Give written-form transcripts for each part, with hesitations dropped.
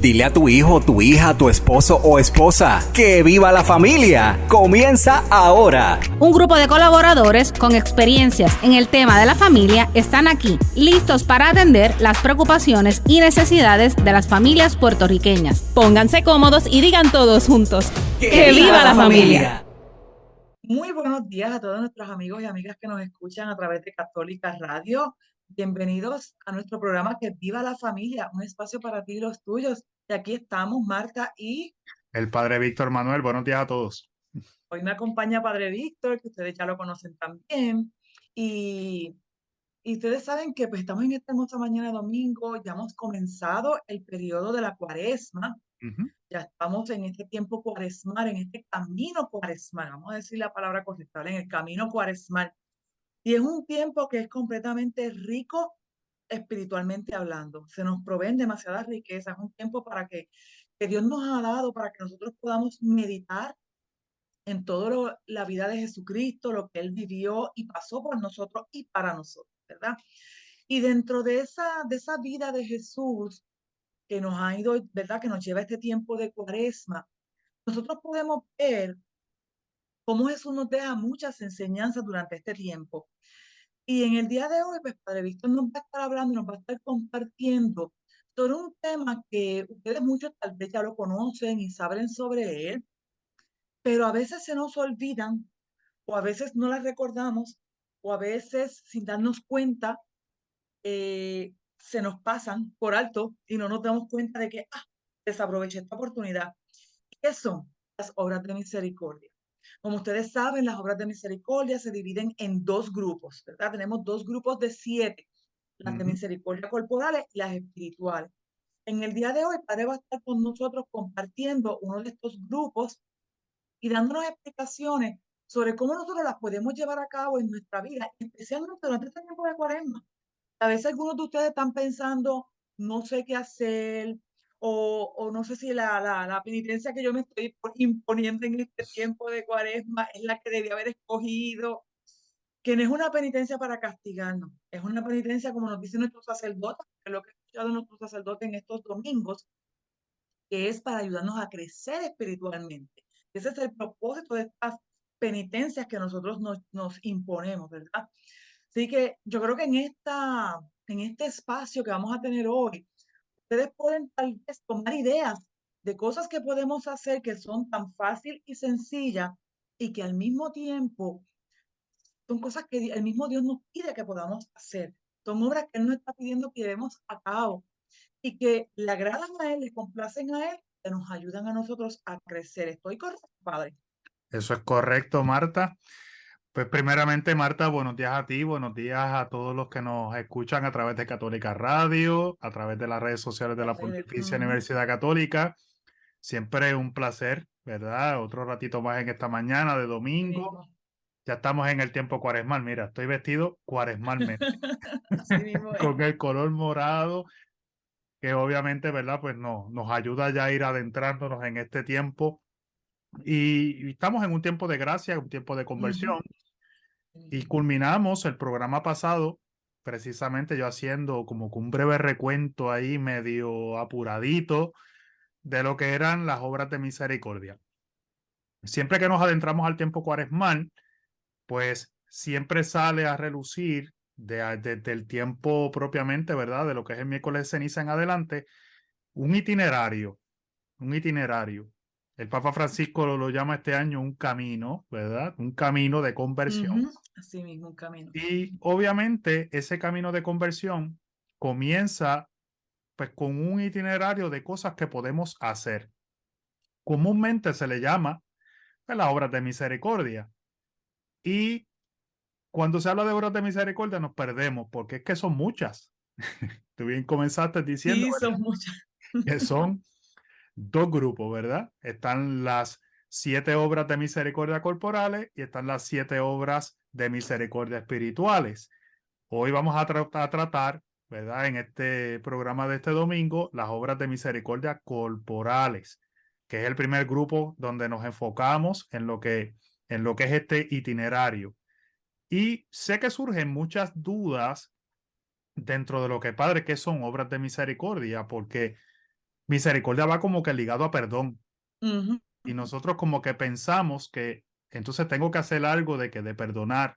Dile a tu hijo, tu hija, tu esposo o esposa que viva la familia. Comienza ahora. Un grupo de colaboradores con experiencias en el tema de la familia están aquí, listos para atender las preocupaciones y necesidades de las familias puertorriqueñas. Pónganse cómodos y digan todos juntos: ¡Que viva la familia! Muy buenos días a todos nuestros amigos y amigas que nos escuchan a través de Católica Radio. Bienvenidos a nuestro programa Que Viva la Familia, un espacio para ti y los tuyos. Y aquí estamos, Marta y el Padre Víctor Manuel. Buenos días a todos. Hoy me acompaña Padre Víctor, que ustedes ya lo conocen también. Y ustedes saben que pues estamos en esta hermosa mañana de domingo, ya hemos comenzado el periodo de la Cuaresma. Ya estamos en este tiempo cuaresmal, en este camino cuaresmal, vamos a decir la palabra correcta, en el camino cuaresmal. Y es un tiempo que es completamente rico espiritualmente hablando. Se nos proveen demasiadas riquezas. Es un tiempo para que Dios nos ha dado para que nosotros podamos meditar en toda la vida de Jesucristo, lo que Él vivió y pasó por nosotros y para nosotros, ¿verdad? Y dentro de esa vida de Jesús que nos ha ido, ¿verdad? Que nos lleva este tiempo de Cuaresma, nosotros podemos ver cómo Jesús nos deja muchas enseñanzas durante este tiempo. Y en el día de hoy, pues Padre Víctor nos va a estar hablando, nos va a estar compartiendo sobre un tema que ustedes muchos tal vez ya lo conocen y saben sobre él, pero a veces se nos olvidan, o a veces no las recordamos, o a veces sin darnos cuenta, se nos pasan por alto y no nos damos cuenta de que desaproveché esta oportunidad. ¿Qué son las obras de misericordia? Como ustedes saben, las obras de misericordia se dividen en dos grupos, ¿verdad? Tenemos dos grupos de 7, las de misericordia corporales y las espirituales. En el día de hoy, Padre va a estar con nosotros compartiendo uno de estos grupos y dándonos explicaciones sobre cómo nosotros las podemos llevar a cabo en nuestra vida, especialmente durante este tiempo de Cuaresma. A veces algunos de ustedes están pensando, no sé qué hacer, o no sé si la penitencia que yo me estoy imponiendo en este tiempo de Cuaresma es la que debía haber escogido, que no es una penitencia para castigarnos, es una penitencia como nos dice nuestro sacerdote, que es lo que ha escuchado nuestro sacerdote en estos domingos, que es para ayudarnos a crecer espiritualmente. Ese es el propósito de estas penitencias que nosotros nos imponemos, ¿verdad? Así que yo creo que en este espacio que vamos a tener hoy, ustedes pueden tal vez tomar ideas de cosas que podemos hacer que son tan fácil y sencillas y que al mismo tiempo son cosas que el mismo Dios nos pide que podamos hacer. Son obras que Él nos está pidiendo que llevemos a cabo y que le agradan a Él, le complacen a Él, que nos ayudan a nosotros a crecer. ¿Estoy correcto, Padre? Eso es correcto, Marta. Pues primeramente, Marta, buenos días a ti, buenos días a todos los que nos escuchan a través de Católica Radio, a través de las redes sociales de la Pontificia Universidad Católica. Siempre un placer, ¿verdad? Otro ratito más en esta mañana de domingo. Ya estamos en el tiempo cuaresmal. Mira, estoy vestido cuaresmalmente. Así mismo es. Con el color morado, que obviamente, ¿verdad? Pues nos ayuda ya a ir adentrándonos en este tiempo. Y estamos en un tiempo de gracia, un tiempo de conversión. Y culminamos el programa pasado, precisamente yo haciendo como que un breve recuento ahí medio apuradito de lo que eran las obras de misericordia. Siempre que nos adentramos al tiempo cuaresmal, pues siempre sale a relucir desde el tiempo propiamente, ¿verdad? De lo que es el miércoles de ceniza en adelante, un itinerario. El Papa Francisco lo llama este año un camino, ¿verdad? Un camino de conversión. Así mismo, un camino. Y obviamente ese camino de conversión comienza pues con un itinerario de cosas que podemos hacer. Comúnmente se le llama pues, las obras de misericordia. Y cuando se habla de obras de misericordia nos perdemos porque es que son muchas. Tú bien comenzaste diciendo, Sí, ¿verdad? son muchas. Que son dos grupos, ¿verdad? Están las 7 obras de misericordia corporales y están las 7 obras de misericordia espirituales. Hoy vamos a tratar, ¿verdad? En este programa de este domingo, las obras de misericordia corporales, que es el primer grupo donde nos enfocamos en lo que es este itinerario. Y sé que surgen muchas dudas dentro de lo que, Padre, ¿qué son obras de misericordia? Porque Misericordia va como que ligado a perdón. Ujú. Y nosotros como que pensamos que entonces tengo que hacer algo de perdonar.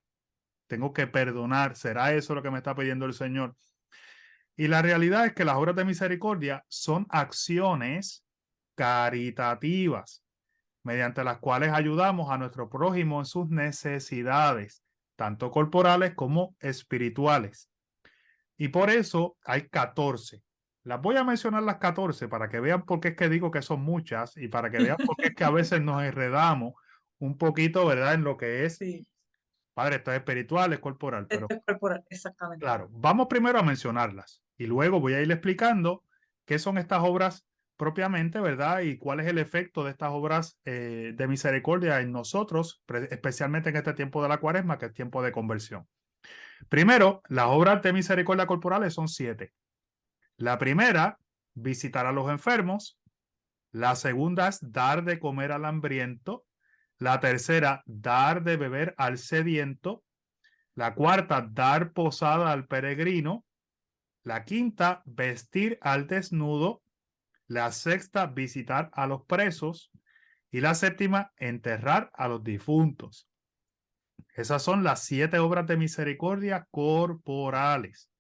Tengo que perdonar. ¿Será eso lo que me está pidiendo el Señor? Y la realidad es que las obras de misericordia son acciones caritativas mediante las cuales ayudamos a nuestro prójimo en sus necesidades, tanto corporales como espirituales. Y por eso hay 14. Las voy a mencionar las 14 para que vean por qué es que digo que son muchas y para que vean por qué es que a veces nos enredamos un poquito, ¿verdad? En lo que es, Sí, Padre, esto es espiritual, es corporal, pero esto es corporal, exactamente. claro, vamos primero a mencionarlas y luego voy a ir explicando qué son estas obras propiamente, ¿verdad? Y cuál es el efecto de estas obras de misericordia en nosotros, especialmente en este tiempo de la Cuaresma, que es tiempo de conversión. Primero, las obras de misericordia corporales son 7. La primera, visitar a los enfermos. La segunda es dar de comer al hambriento. La tercera, dar de beber al sediento. La cuarta, dar posada al peregrino. La quinta, vestir al desnudo. La sexta, visitar a los presos. Y la séptima, enterrar a los difuntos. Esas son las 7 obras de misericordia corporales.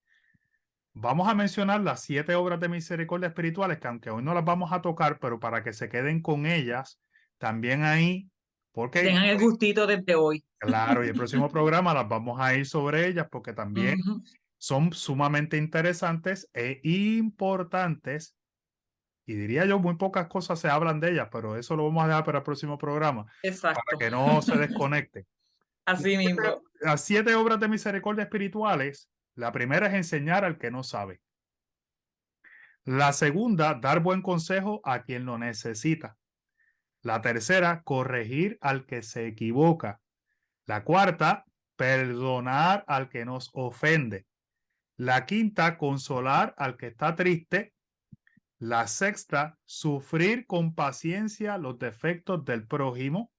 Vamos a mencionar las 7 obras de misericordia espirituales, que aunque hoy no las vamos a tocar, pero para que se queden con ellas, también ahí, porque Tengan el gustito desde hoy. claro, y el próximo programa las vamos a ir sobre ellas, porque también Ujú. son sumamente interesantes e importantes, y diría yo, muy pocas cosas se hablan de ellas, pero eso lo vamos a dejar para el próximo programa, para Exacto. que no se desconecten. Así mismo. Las 7 obras de misericordia espirituales, la primera es enseñar al que no sabe. La segunda, dar buen consejo a quien lo necesita. La tercera, corregir al que se equivoca. La cuarta, perdonar al que nos ofende. La quinta, consolar al que está triste. La sexta, sufrir con paciencia los defectos del prójimo.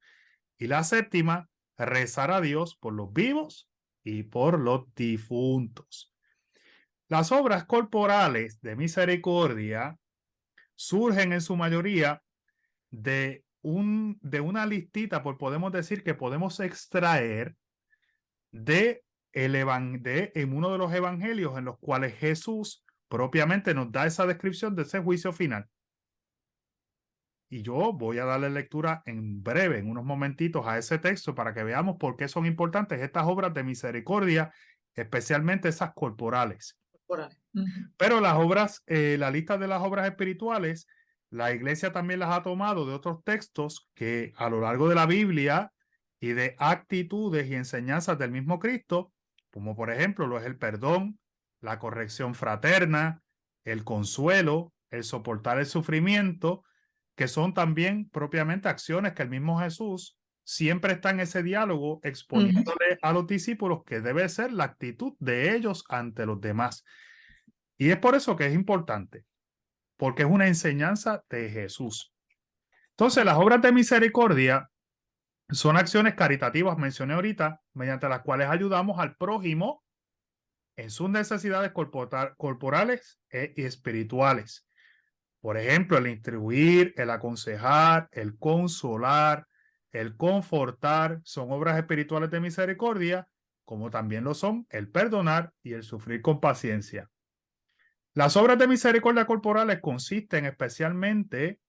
Y la séptima, rezar a Dios por los vivos y por los difuntos. Las obras corporales de misericordia surgen en su mayoría de una listita, pues podemos decir que podemos extraer en uno de los evangelios en los cuales Jesús propiamente nos da esa descripción de ese juicio final. Y yo voy a darle lectura en breve, en unos momentitos, a ese texto para que veamos por qué son importantes estas obras de misericordia, especialmente esas corporales. Corporales. Ujú. Pero las obras, la lista de las obras espirituales, la iglesia también las ha tomado de otros textos que a lo largo de la Biblia y de actitudes y enseñanzas del mismo Cristo, como por ejemplo lo es el perdón, la corrección fraterna, el consuelo, el soportar el sufrimiento, que son también propiamente acciones que el mismo Jesús siempre está en ese diálogo exponiéndole a los discípulos que debe ser la actitud de ellos ante los demás. Y es por eso que es importante, porque es una enseñanza de Jesús. Entonces, las obras de misericordia son acciones caritativas, mencioné ahorita, mediante las cuales ayudamos al prójimo en sus necesidades corporales y espirituales. Por ejemplo, el instruir, el aconsejar, el consolar, el confortar, son obras espirituales de misericordia, como también lo son el perdonar y el sufrir con paciencia. Las obras de misericordia corporales consisten especialmente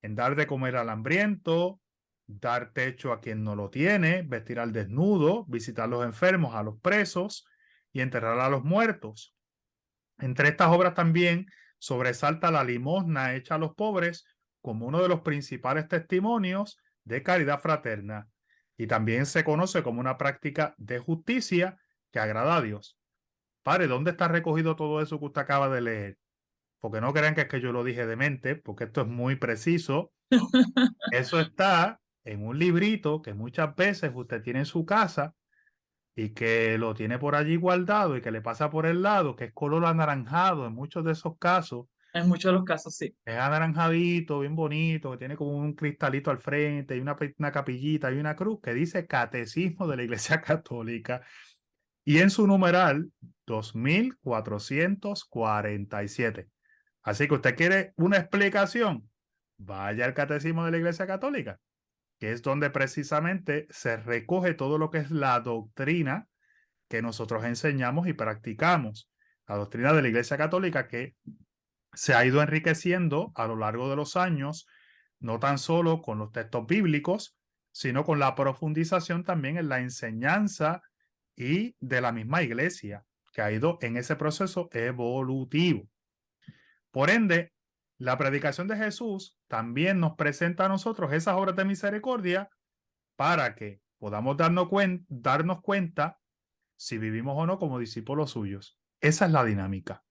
en dar de comer al hambriento, dar techo a quien no lo tiene, vestir al desnudo, visitar a los enfermos, a los presos y enterrar a los muertos. Entre estas obras también sobresalta la limosna hecha a los pobres como uno de los principales testimonios de caridad fraterna, y también se conoce como una práctica de justicia que agrada a Dios. Padre, ¿dónde está recogido todo eso que usted acaba de leer? Porque no crean que es que yo lo dije de mente, porque esto es muy preciso. Eso está en un librito que muchas veces usted tiene en su casa y que lo tiene por allí guardado y que le pasa por el lado, que es color anaranjado en muchos de esos casos. En muchos de los casos, sí. Es anaranjadito, bien bonito, que tiene como un cristalito al frente y una capillita y una cruz que dice Catecismo de la Iglesia Católica. Y en su numeral 2447. Así que usted quiere una explicación, vaya al Catecismo de la Iglesia Católica, que es donde precisamente se recoge todo lo que es la doctrina que nosotros enseñamos y practicamos. La doctrina de la Iglesia Católica que se ha ido enriqueciendo a lo largo de los años, no tan solo con los textos bíblicos, sino con la profundización también en la enseñanza y de la misma Iglesia, que ha ido en ese proceso evolutivo. Por ende, la predicación de Jesús también nos presenta a nosotros esas obras de misericordia para que podamos darnos cuenta si vivimos o no como discípulos suyos. Esa es la dinámica.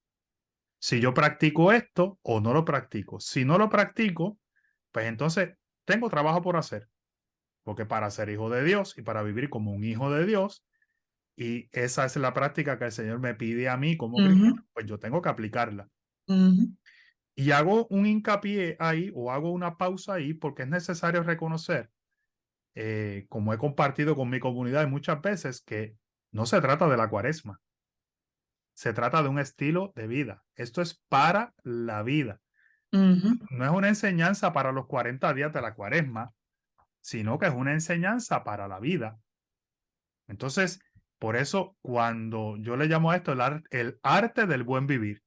Si yo practico esto o no lo practico. Si no lo practico, pues entonces tengo trabajo por hacer. Porque para ser hijo de Dios y para vivir como un hijo de Dios, y esa es la práctica que el Señor me pide a mí como cristiano, pues yo tengo que aplicarla. Y hago un hincapié ahí o hago una pausa ahí porque es necesario reconocer, como he compartido con mi comunidad muchas veces, que no se trata de la cuaresma. Se trata de un estilo de vida. Esto es para la vida. No es una enseñanza para los 40 días de la cuaresma, sino que es una enseñanza para la vida. Entonces, por eso, cuando yo le llamo a esto el arte del buen vivir,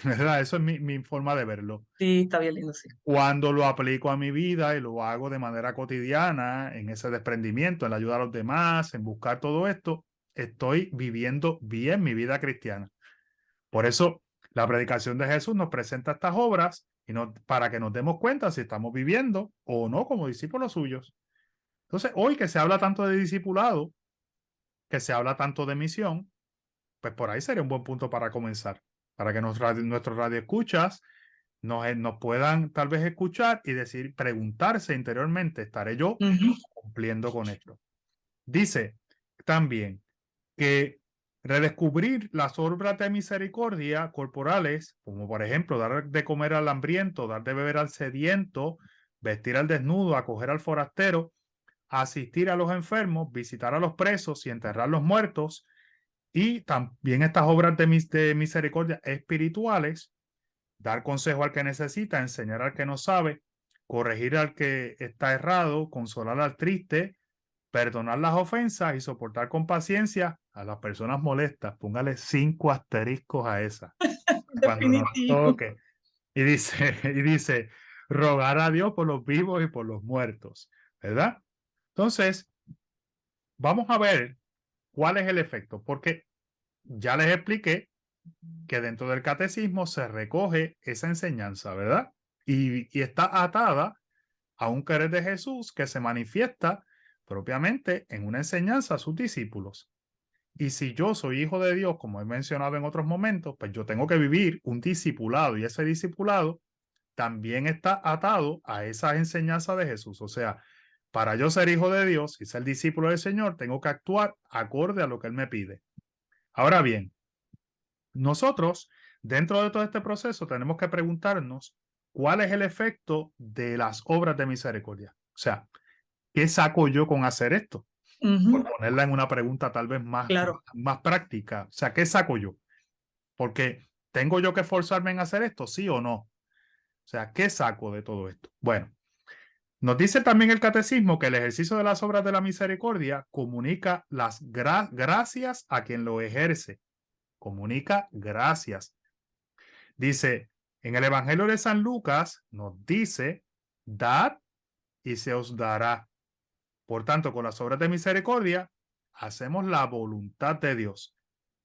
¿verdad? Eso es mi forma de verlo. Sí, está bien lindo, sí. Cuando lo aplico a mi vida y lo hago de manera cotidiana, en ese desprendimiento, en la ayuda a los demás, en buscar todo esto, estoy viviendo bien mi vida cristiana. Por eso, la predicación de Jesús nos presenta estas obras para que nos demos cuenta si estamos viviendo o no como discípulos suyos. Entonces, hoy que se habla tanto de discipulado, que se habla tanto de misión, pues por ahí sería un buen punto para comenzar, para que nuestros radioescuchas nos puedan tal vez escuchar y preguntarse interiormente, ¿estaré yo cumpliendo con esto? Dice también que redescubrir las obras de misericordia corporales, como por ejemplo dar de comer al hambriento, dar de beber al sediento, vestir al desnudo, acoger al forastero, asistir a los enfermos, visitar a los presos y enterrar a los muertos, y también estas obras de misericordia espirituales, dar consejo al que necesita, enseñar al que no sabe, corregir al que está errado, consolar al triste, perdonar las ofensas y soportar con paciencia a las personas molestas. Póngale 5 asteriscos a esa. Cuando nos toque. Y dice, rogar a Dios por los vivos y por los muertos, ¿verdad? Entonces, vamos a ver cuál es el efecto, porque ya les expliqué que dentro del catecismo se recoge esa enseñanza, ¿verdad? Y está atada a un querer de Jesús que se manifiesta propiamente en una enseñanza a sus discípulos. Y si yo soy hijo de Dios, como he mencionado en otros momentos, pues yo tengo que vivir un discipulado, y ese discipulado también está atado a esa enseñanza de Jesús. O sea, para yo ser hijo de Dios y ser discípulo del Señor, tengo que actuar acorde a lo que Él me pide. Ahora bien, nosotros, dentro de todo este proceso, tenemos que preguntarnos cuál es el efecto de las obras de misericordia. O sea, ¿qué saco yo con hacer esto? Por ponerla en una pregunta tal vez más práctica. O sea, ¿qué saco yo? Porque ¿tengo yo que esforzarme en hacer esto? ¿Sí o no? O sea, ¿qué saco de todo esto? Bueno, nos dice también el catecismo que el ejercicio de las obras de la misericordia comunica las gracias a quien lo ejerce. Comunica gracias. Dice, en el Evangelio de San Lucas nos dice, dad y se os dará. Por tanto, con las obras de misericordia, hacemos la voluntad de Dios.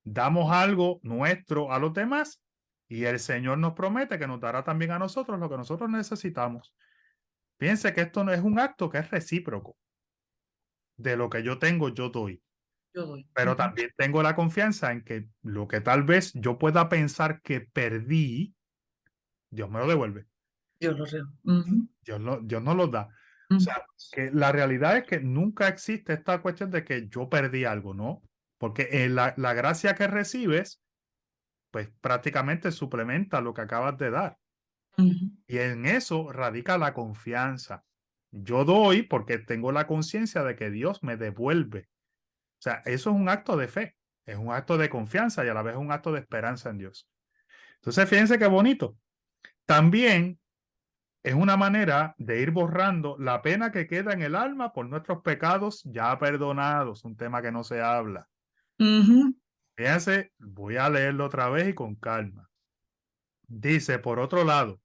Damos algo nuestro a los demás y el Señor nos promete que nos dará también a nosotros lo que nosotros necesitamos. Piense que esto no es un acto que es recíproco. De lo que yo tengo, yo doy. Pero también tengo la confianza en que lo que tal vez yo pueda pensar que perdí, Dios me lo devuelve. Dios nos lo da. O sea, que la realidad es que nunca existe esta cuestión de que yo perdí algo, ¿no? Porque la gracia que recibes, pues prácticamente suplementa lo que acabas de dar. Y en eso radica la confianza. Yo doy porque tengo la conciencia de que Dios me devuelve. O sea, eso es un acto de fe, es un acto de confianza y a la vez un acto de esperanza en Dios. Entonces, fíjense qué bonito. También es una manera de ir borrando la pena que queda en el alma por nuestros pecados ya perdonados, un tema que no se habla. Ujú. Fíjense, voy a leerlo otra vez y con calma. Dice, por otro lado,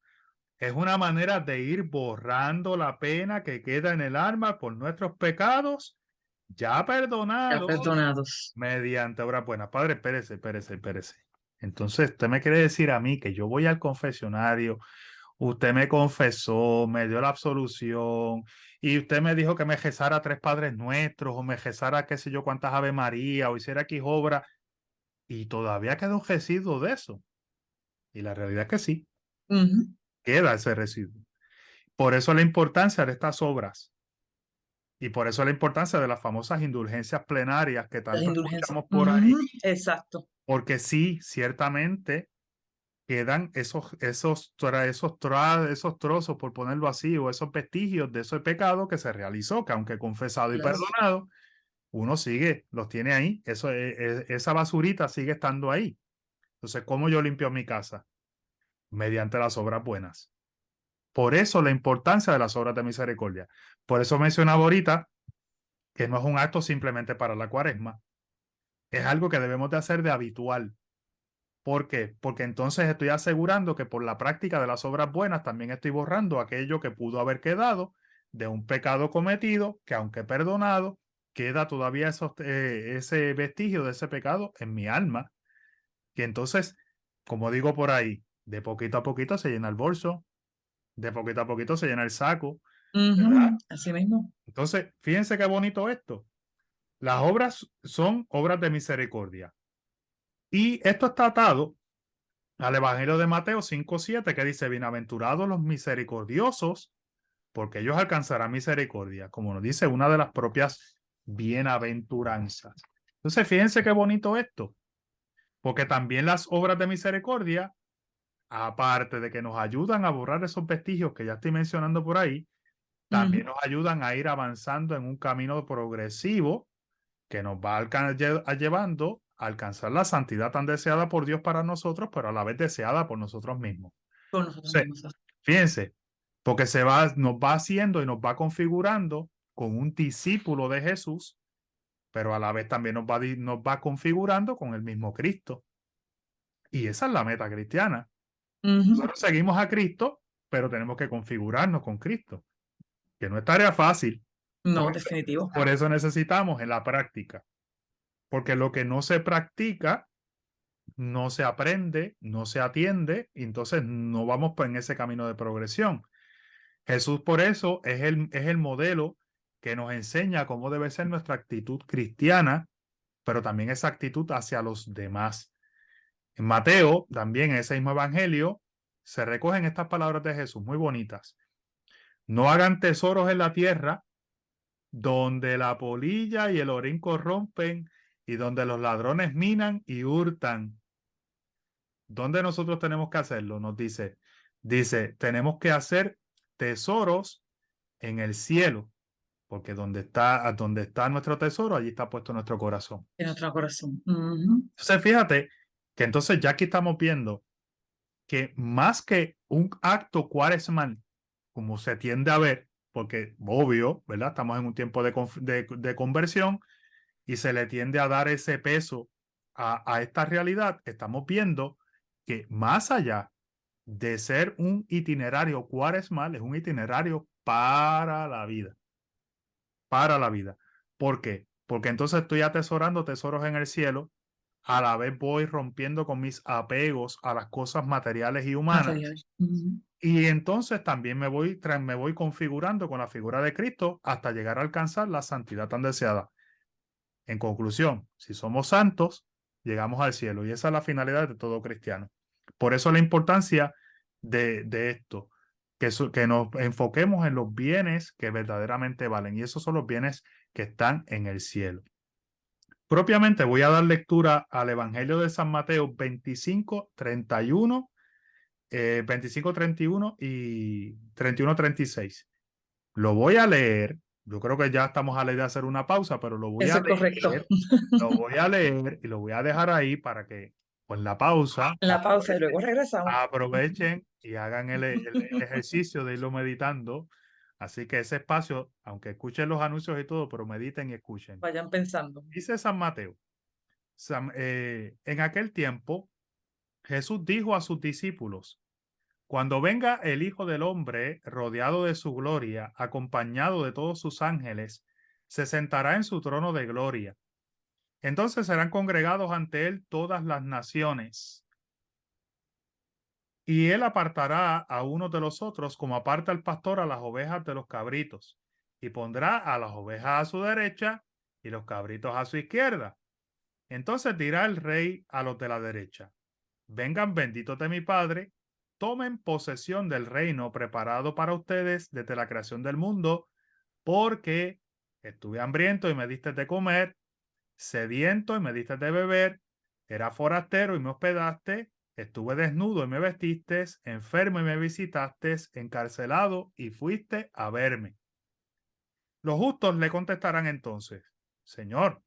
es una manera de ir borrando la pena que queda en el alma por nuestros pecados ya Ya perdonados perdonados. mediante obras buenas. Padre, espérese. Entonces, usted me quiere decir a mí que yo voy al confesionario, usted me confesó, me dio la absolución y usted me dijo que me rezara 3 Padres Nuestros o me rezara qué sé yo cuántas Ave María o hiciera X obra y todavía queda un residuo de eso. Y la realidad es que sí, Ujú. queda ese residuo. Por eso la importancia de estas obras y por eso la importancia de las famosas indulgencias plenarias que Las tanto indulgencias. escuchamos por ahí, Exacto. porque sí, ciertamente quedan esos trozos, por ponerlo así, o esos vestigios de ese pecado que se realizó, que aunque confesado y Claro. perdonado, uno sigue, los tiene ahí, esa basurita sigue estando ahí. Entonces, ¿cómo yo limpio mi casa? Mediante las obras buenas. Por eso la importancia de las obras de misericordia. Por eso mencionaba ahorita que no es un acto simplemente para la cuaresma, es algo que debemos de hacer de habitual. ¿Por qué? Porque entonces estoy asegurando que por la práctica de las obras buenas también estoy borrando aquello que pudo haber quedado de un pecado cometido, que aunque perdonado, queda todavía ese vestigio de ese pecado en mi alma. Y entonces, como digo por ahí, de poquito a poquito se llena el bolso, de poquito a poquito se llena el saco, ¿verdad? Así mismo. Entonces, fíjense qué bonito esto. Las obras son obras de misericordia. Y esto está atado al Evangelio de Mateo 5:7 que dice, bienaventurados los misericordiosos, porque ellos alcanzarán misericordia, como nos dice una de las propias bienaventuranzas. Entonces, fíjense qué bonito esto, porque también las obras de misericordia, aparte de que nos ayudan a borrar esos vestigios que ya estoy mencionando por ahí, también nos ayudan a ir avanzando en un camino progresivo que nos va llevando a alcanzar la santidad tan deseada por Dios para nosotros, pero a la vez deseada por nosotros mismos. Con nosotros Sí, mismos. fíjense, porque nos va haciendo y nos va configurando con un discípulo de Jesús, pero a la vez también nos va configurando con el mismo Cristo. Y esa es la meta cristiana. Nosotros seguimos a Cristo, pero tenemos que configurarnos con Cristo, que no es tarea fácil. No, Por eso, definitivo. por eso necesitamos en la práctica, porque lo que no se practica, no se aprende, no se atiende, y entonces no vamos en ese camino de progresión. Jesús por eso es el modelo que nos enseña cómo debe ser nuestra actitud cristiana, pero también esa actitud hacia los demás. En Mateo, también en ese mismo evangelio, se recogen estas palabras de Jesús muy bonitas. No hagan tesoros en la tierra, donde la polilla y el orín corrompen y donde los ladrones minan y hurtan. ¿Dónde nosotros tenemos que hacerlo? Nos dice, tenemos que hacer tesoros en el cielo, porque donde está nuestro tesoro, allí está puesto nuestro corazón. En nuestro corazón. Entonces, fíjate que entonces ya aquí estamos viendo que más que un acto cuaresmal, como se tiende a ver, porque obvio, ¿verdad? Estamos en un tiempo de conversión y se le tiende a dar ese peso a esta realidad, estamos viendo que más allá de ser un itinerario cuaresmal, es un itinerario para la vida. Para la vida. ¿Por qué? Porque entonces estoy atesorando tesoros en el cielo, a la vez voy rompiendo con mis apegos a las cosas materiales y humanas. Y entonces también me voy configurando con la figura de Cristo hasta llegar a alcanzar la santidad tan deseada. En conclusión, si somos santos, llegamos al cielo y esa es la finalidad de todo cristiano. Por eso la importancia de esto, que nos enfoquemos en los bienes que verdaderamente valen y esos son los bienes que están en el cielo. Propiamente voy a dar lectura al Evangelio de San Mateo 25, 31 y 31, 36. Lo voy a leer. Yo creo que ya estamos a la idea de hacer una pausa, pero lo voy Eso a es correcto. leer. Lo voy a leer y lo voy a dejar ahí para que O en la pausa, En la pausa y luego regresamos. aprovechen y hagan el ejercicio de irlo meditando. Así que ese espacio, aunque escuchen los anuncios y todo, pero mediten y escuchen. Vayan pensando. Dice San Mateo, en aquel tiempo Jesús dijo a sus discípulos: cuando venga el Hijo del Hombre rodeado de su gloria, acompañado de todos sus ángeles, se sentará en su trono de gloria. Entonces serán congregados ante él todas las naciones. Y él apartará a unos de los otros, como aparta el pastor a las ovejas de los cabritos, y pondrá a las ovejas a su derecha y los cabritos a su izquierda. Entonces dirá el rey a los de la derecha: vengan benditos de mi Padre, tomen posesión del reino preparado para ustedes desde la creación del mundo, porque estuve hambriento y me diste de comer, sediento y me diste de beber, era forastero y me hospedaste, estuve desnudo y me vestiste, enfermo y me visitaste, encarcelado y fuiste a verme. Los justos le contestarán entonces: Señor,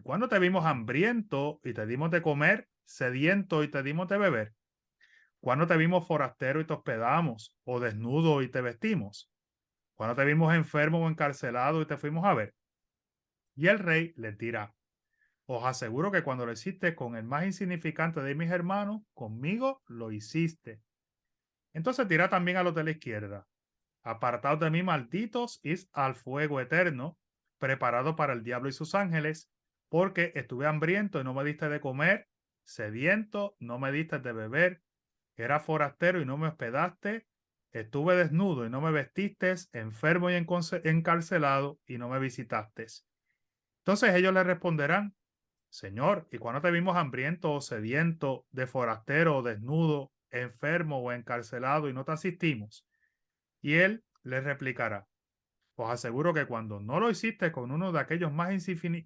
¿cuándo te vimos hambriento y te dimos de comer, sediento y te dimos de beber? ¿Cuándo te vimos forastero y te hospedamos, o desnudo y te vestimos? ¿Cuándo te vimos enfermo o encarcelado y te fuimos a ver? Y el rey les dirá: os aseguro que cuando lo hiciste con el más insignificante de mis hermanos, conmigo lo hiciste. Entonces dirá también a los de la izquierda: apartaos de mí, malditos, id al fuego eterno, preparado para el diablo y sus ángeles, porque estuve hambriento y no me diste de comer, sediento, no me diste de beber, era forastero y no me hospedaste, estuve desnudo y no me vestiste, enfermo y encarcelado y no me visitaste. Entonces ellos le responderán: Señor, ¿y cuándo te vimos hambriento o sediento, de forastero o desnudo, enfermo o encarcelado y no te asistimos? Y él les replicará: os aseguro que cuando no lo hiciste con uno de aquellos más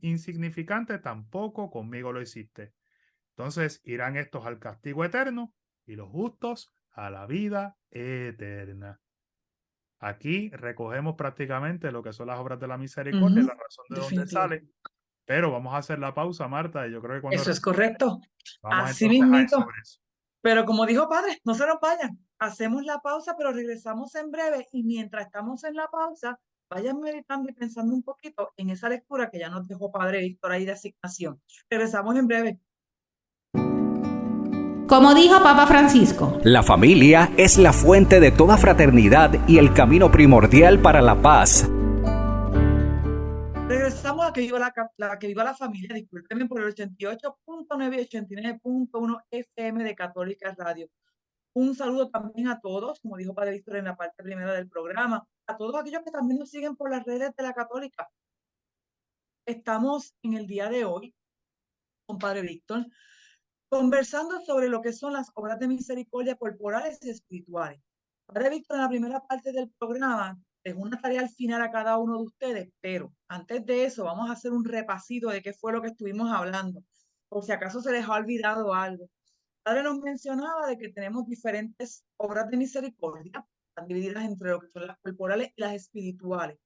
insignificantes, tampoco conmigo lo hiciste. Entonces irán estos al castigo eterno y los justos a la vida eterna. Aquí recogemos prácticamente lo que son las obras de la misericordia, la razón de dónde Definitivo. sale, pero vamos a hacer la pausa, Marta, y yo creo que cuando Eso es correcto. vamos Así entonces a ir mismito. sobre eso. Pero como dijo padre, no se nos vayan. Hacemos la pausa, pero regresamos en breve. Y mientras estamos en la pausa, vayan meditando y pensando un poquito en esa lectura que ya nos dejó padre Víctor ahí de asignación. Regresamos en breve. Como dijo Papa Francisco, La familia es la fuente de toda fraternidad y el camino primordial para la paz. Regresamos a que viva la familia. Discúlpenme por el 88.9 y 89.1 FM de Católica Radio. Un saludo también a todos, como dijo Padre Víctor en la parte primera del programa, a todos aquellos que también nos siguen por las redes de la Católica. Estamos en el día de hoy con Padre Víctor conversando sobre lo que son las obras de misericordia corporales y espirituales. Padre Víctor, en la primera parte del programa dejó una tarea al final a cada uno de ustedes, pero antes de eso vamos a hacer un repasito de qué fue lo que estuvimos hablando, por si acaso se les ha olvidado algo. Padre nos mencionaba de que tenemos diferentes obras de misericordia, están divididas entre lo que son las corporales y las espirituales.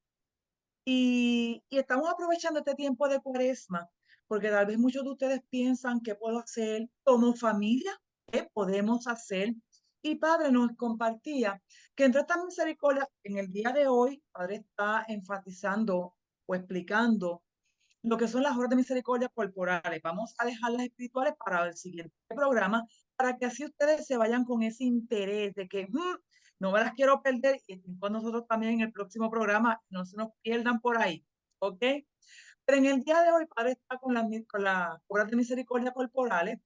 Y estamos aprovechando este tiempo de Cuaresma, porque tal vez muchos de ustedes piensan qué puedo hacer como familia, qué podemos hacer. Y Padre nos compartía que entre estas misericordias, en el día de hoy, Padre está enfatizando o explicando lo que son las obras de misericordia corporales. Vamos a dejar las espirituales para el siguiente programa, para que así ustedes se vayan con ese interés de que no me las quiero perder y estén con nosotros también en el próximo programa, no se nos pierdan por ahí, ¿ok? Pero en el día de hoy, Padre está con las obras de misericordia corporales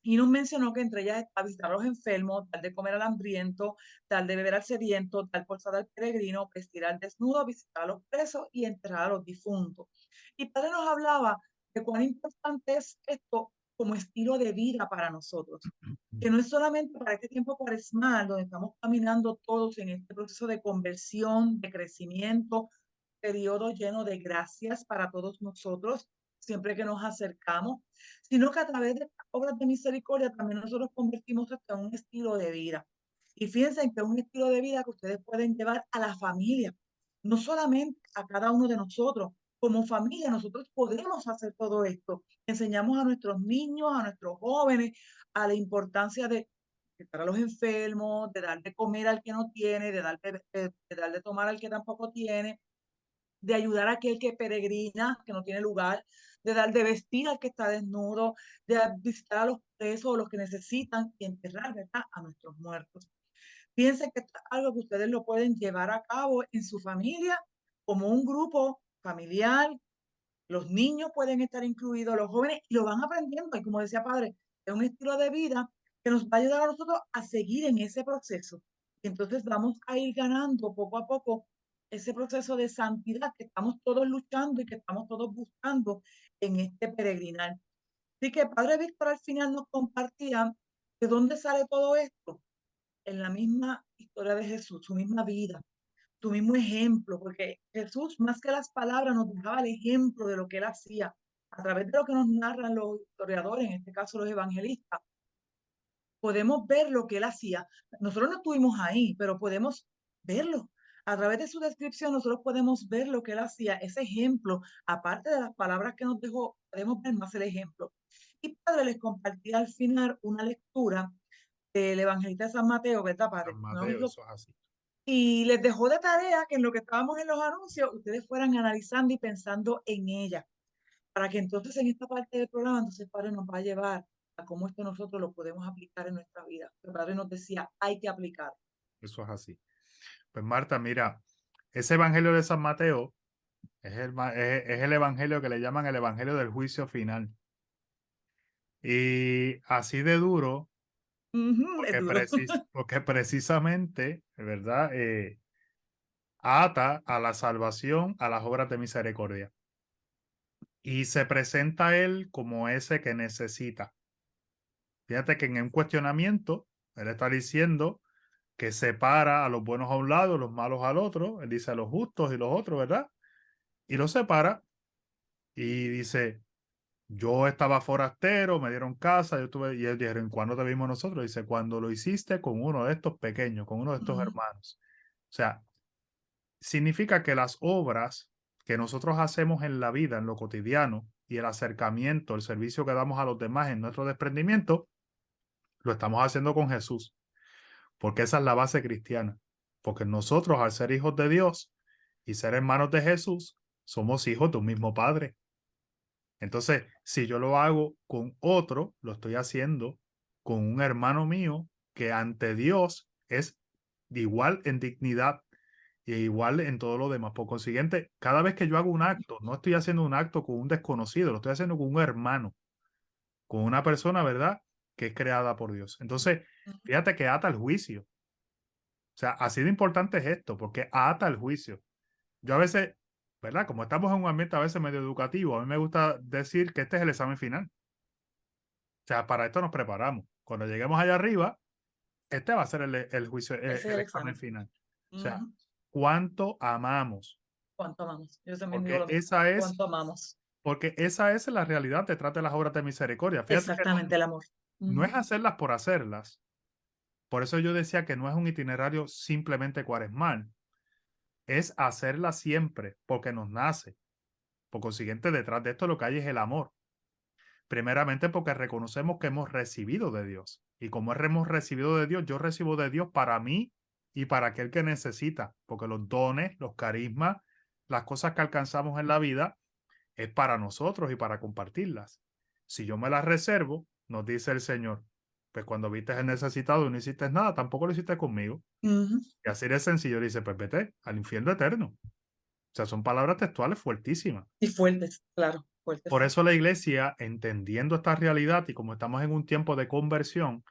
y nos mencionó que entre ellas está visitar a los enfermos, dar de comer al hambriento, dar de beber al sediento, dar posada al peregrino, vestir al desnudo, visitar a los presos y enterrar a los difuntos. Y Padre nos hablaba de cuán importante es esto como estilo de vida para nosotros, que no es solamente para este tiempo cuaresmal, donde estamos caminando todos en este proceso de conversión, de crecimiento, periodo lleno de gracias para todos nosotros, siempre que nos acercamos, sino que a través de obras de misericordia también nosotros convertimos esto en un estilo de vida. Y fíjense que es un estilo de vida que ustedes pueden llevar a la familia, no solamente a cada uno de nosotros, como familia nosotros podemos hacer todo esto. Enseñamos a nuestros niños, a nuestros jóvenes, a la importancia de estar a los enfermos, de dar de comer al que no tiene, de dar de tomar al que tampoco tiene, de ayudar a aquel que peregrina, que no tiene lugar, de dar de vestir al que está desnudo, de visitar a los presos o los que necesitan y enterrar, ¿verdad?, a nuestros muertos. Piensen que esto es algo que ustedes lo pueden llevar a cabo en su familia, como un grupo familiar. Los niños pueden estar incluidos, los jóvenes, y lo van aprendiendo. Y como decía padre, es un estilo de vida que nos va a ayudar a nosotros a seguir en ese proceso. Y entonces vamos a ir ganando poco a poco ese proceso de santidad que estamos todos luchando y que estamos todos buscando en este peregrinar. Así que Padre Víctor al final nos compartía de dónde sale todo esto, en la misma historia de Jesús, su misma vida, su mismo ejemplo, porque Jesús, más que las palabras, nos dejaba el ejemplo de lo que él hacía. A través de lo que nos narran los historiadores, en este caso los evangelistas, podemos ver lo que él hacía. Nosotros no estuvimos ahí, pero podemos verlo. A través de su descripción, nosotros podemos ver lo que él hacía, ese ejemplo, aparte de las palabras que nos dejó, podemos ver más el ejemplo. Y Padre les compartía al final una lectura del evangelista de San Mateo, ¿verdad, Padre? San No, Mateo, eso es así. y les dejó de tarea que en lo que estábamos en los anuncios, ustedes fueran analizando y pensando en ella, para que entonces en esta parte del programa, entonces el Padre nos va a llevar a cómo esto nosotros lo podemos aplicar en nuestra vida. El Padre nos decía, hay que aplicar. Eso es así. Pues Marta, mira, ese evangelio de San Mateo es el evangelio que le llaman el evangelio del juicio final. Y así de duro, Es duro. porque precisamente, ¿verdad? Ata a la salvación a las obras de misericordia. Y se presenta a él como ese que necesita. Fíjate que en un cuestionamiento, él está diciendo que separa a los buenos a un lado, los malos al otro. Él dice a los justos y los otros, ¿verdad? Y los separa y dice, yo estaba forastero, me dieron casa, yo tuve, y ellos dijeron, ¿cuándo te vimos nosotros? Dice, cuando lo hiciste con uno de estos pequeños, con uno de estos hermanos. O sea, significa que las obras que nosotros hacemos en la vida, en lo cotidiano, y el acercamiento, el servicio que damos a los demás en nuestro desprendimiento, lo estamos haciendo con Jesús, porque esa es la base cristiana. Porque nosotros, al ser hijos de Dios y ser hermanos de Jesús, somos hijos de un mismo Padre. Entonces, si yo lo hago con otro, lo estoy haciendo con un hermano mío que ante Dios es igual en dignidad y igual en todo lo demás. Por consiguiente, cada vez que yo hago un acto, no estoy haciendo un acto con un desconocido, lo estoy haciendo con un hermano, con una persona, ¿verdad?, que es creada por Dios. Entonces, fíjate que ata el juicio. O sea, así de importante es esto, porque ata el juicio. Yo a veces, ¿verdad? Como estamos en un ambiente a veces medio educativo, a mí me gusta decir que este es el examen final. O sea, para esto nos preparamos. Cuando lleguemos allá arriba, este va a ser el juicio, el examen final. O sea, ¿cuánto amamos? ¿Cuánto amamos? Yo también digo Porque lo mismo. esa es, ¿Cuánto amamos? porque esa es la realidad detrás de las obras de misericordia. Fíjate Exactamente, el amor. no es hacerlas por hacerlas. Por eso yo decía que no es un itinerario simplemente cuaresmal. Es hacerlas siempre porque nos nace. Por consiguiente, detrás de esto lo que hay es el amor. Primeramente porque reconocemos que hemos recibido de Dios. Y como hemos recibido de Dios, yo recibo de Dios para mí y para aquel que necesita. Porque los dones, los carismas, las cosas que alcanzamos en la vida es para nosotros y para compartirlas. Si yo me las reservo, nos dice el Señor, pues cuando viste el necesitado y no hiciste nada, tampoco lo hiciste conmigo. Y así de sencillo dice, pues vete al infierno eterno. O sea, son palabras textuales fuertísimas. Y fuertes, claro, fuertes. Por eso la iglesia, entendiendo esta realidad y como estamos en un tiempo de conversión,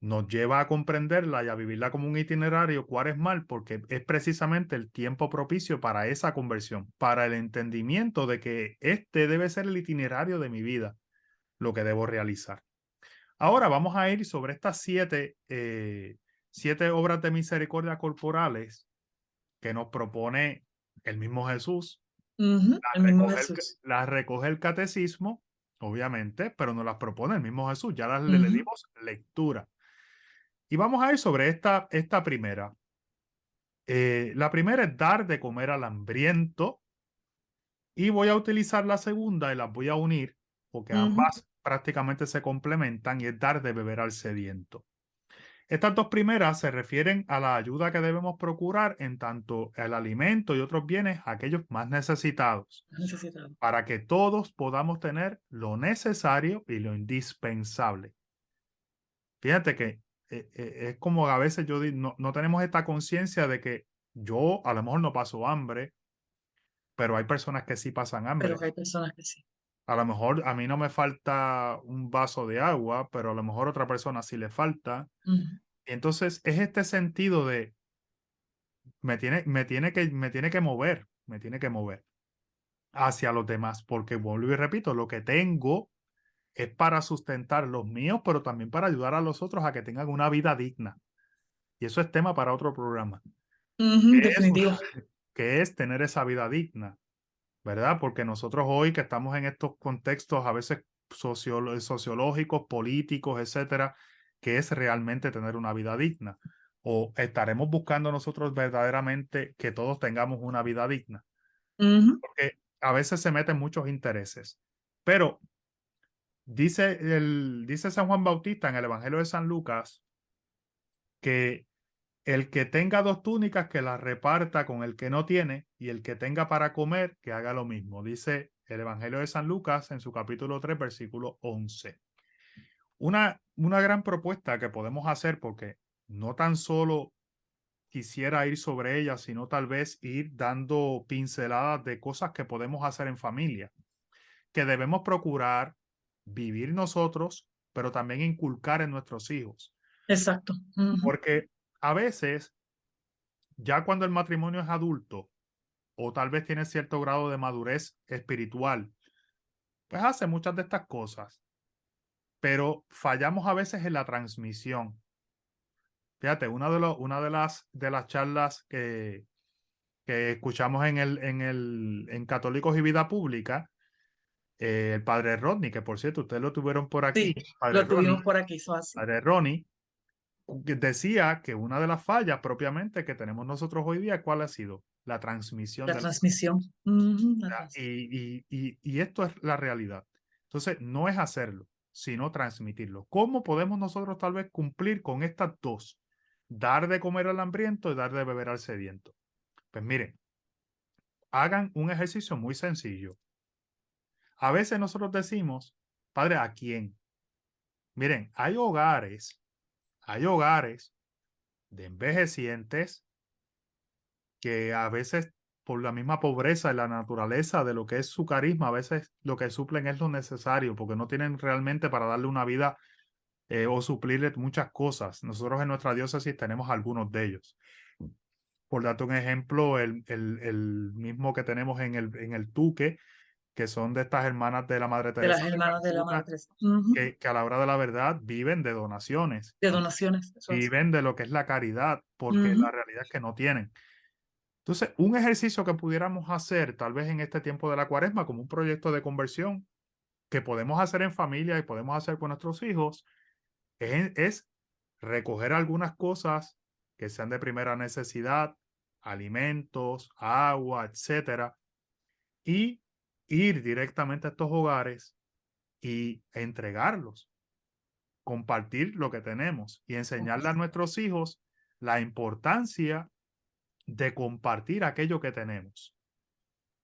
nos lleva a comprenderla y a vivirla como un itinerario cuaresmal, porque es precisamente el tiempo propicio para esa conversión, para el entendimiento de que este debe ser el itinerario de mi vida, lo que debo realizar. Ahora vamos a ir sobre estas siete obras de misericordia corporales que nos propone el mismo Jesús. El mismo Jesús. Las recoge el catecismo, obviamente, pero nos las propone el mismo Jesús. Ya le dimos lectura. Y vamos a ir sobre esta primera. La primera es dar de comer al hambriento. Y voy a utilizar la segunda y las voy a unir porque Ujú. ambas prácticamente se complementan y es dar de beber al sediento. Estas dos primeras se refieren a la ayuda que debemos procurar en tanto el alimento y otros bienes a aquellos más necesitados, Necesitado. para que todos podamos tener lo necesario y lo indispensable. Fíjate que es como a veces no tenemos esta conciencia de que yo a lo mejor no paso hambre, pero hay personas que sí pasan hambre. Pero que hay personas que sí. A lo mejor a mí no me falta un vaso de agua, pero a lo mejor a otra persona sí le falta. Ujú. Entonces es este sentido de me tiene que mover hacia los demás, porque vuelvo y repito, lo que tengo es para sustentar los míos, pero también para ayudar a los otros a que tengan una vida digna. Y eso es tema para otro programa. Ujú, ¿Qué es, definitivo. qué es tener esa vida digna? ¿Verdad? Porque nosotros hoy que estamos en estos contextos a veces sociológicos, políticos, etcétera, ¿qué es realmente tener una vida digna? ¿O estaremos buscando nosotros verdaderamente que todos tengamos una vida digna? Ujú. Porque a veces se meten muchos intereses. Pero dice San Juan Bautista en el Evangelio de San Lucas que el que tenga dos túnicas que las reparta con el que no tiene, y el que tenga para comer que haga lo mismo. Dice el Evangelio de San Lucas en su capítulo 3, versículo 11. Una gran propuesta que podemos hacer, porque no tan solo quisiera ir sobre ella, sino tal vez ir dando pinceladas de cosas que podemos hacer en familia, que debemos procurar vivir nosotros, pero también inculcar en nuestros hijos. Exacto. Ujú. Porque a veces, ya cuando el matrimonio es adulto, o tal vez tiene cierto grado de madurez espiritual, pues hace muchas de estas cosas, pero fallamos a veces en la transmisión. Fíjate, una de las charlas que escuchamos en Católicos y Vida Pública, el padre Rodney, que por cierto, ustedes lo tuvieron por aquí, Sí, lo tuvimos por aquí, eso así. padre Ronnie, que decía que una de las fallas propiamente que tenemos nosotros hoy día, ¿cuál ha sido? La transmisión La de la transmisión. Ujú, la vida. transmisión. Y esto es la realidad. Entonces, no es hacerlo, sino transmitirlo. ¿Cómo podemos nosotros tal vez cumplir con estas dos? Dar de comer al hambriento y dar de beber al sediento. Pues miren, hagan un ejercicio muy sencillo. A veces nosotros decimos, Padre, ¿a quién? Miren, hay hogares de envejecientes que a veces por la misma pobreza y la naturaleza de lo que es su carisma, a veces lo que suplen es lo necesario, porque no tienen realmente para darle una vida o suplirle muchas cosas. Nosotros en nuestra diócesis tenemos algunos de ellos. Por darte un ejemplo, el mismo que tenemos en el Tuque, que son de estas hermanas de la Madre De las Teresa de hermanas de la Calcuta, Madre Teresa. Ujú. que a la hora de la verdad viven de donaciones, De donaciones, eso así. viven de lo que es la caridad, porque la Ujú. realidad es que no tienen. Entonces, un ejercicio que pudiéramos hacer tal vez en este tiempo de la cuaresma como un proyecto de conversión que podemos hacer en familia y podemos hacer con nuestros hijos es recoger algunas cosas que sean de primera necesidad, alimentos, agua, etcétera, y ir directamente a estos hogares y entregarlos, compartir lo que tenemos y enseñarle a nuestros hijos la importancia de compartir aquello que tenemos.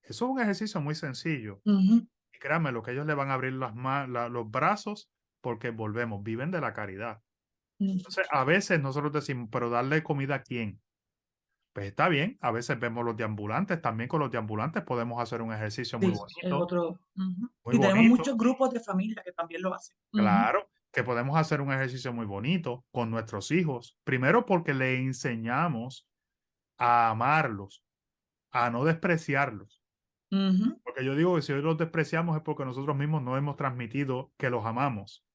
Eso es un ejercicio muy sencillo. Ujú. Y créanme, lo que ellos le van a abrir los brazos porque volvemos, viven de la caridad. Ujú. Entonces, a veces nosotros decimos, pero darle comida a quién. Pues está bien, a veces vemos los deambulantes, también con los deambulantes podemos hacer un ejercicio muy Sí, es bonito, otro. Ujú. muy Y tenemos bonito, muchos grupos de familia que también lo hacen. Ujú. claro, que podemos hacer un ejercicio muy bonito con nuestros hijos. Primero porque le enseñamos a amarlos, a no despreciarlos. Ujú. Porque yo digo que si hoy los despreciamos es porque nosotros mismos no hemos transmitido que los amamos.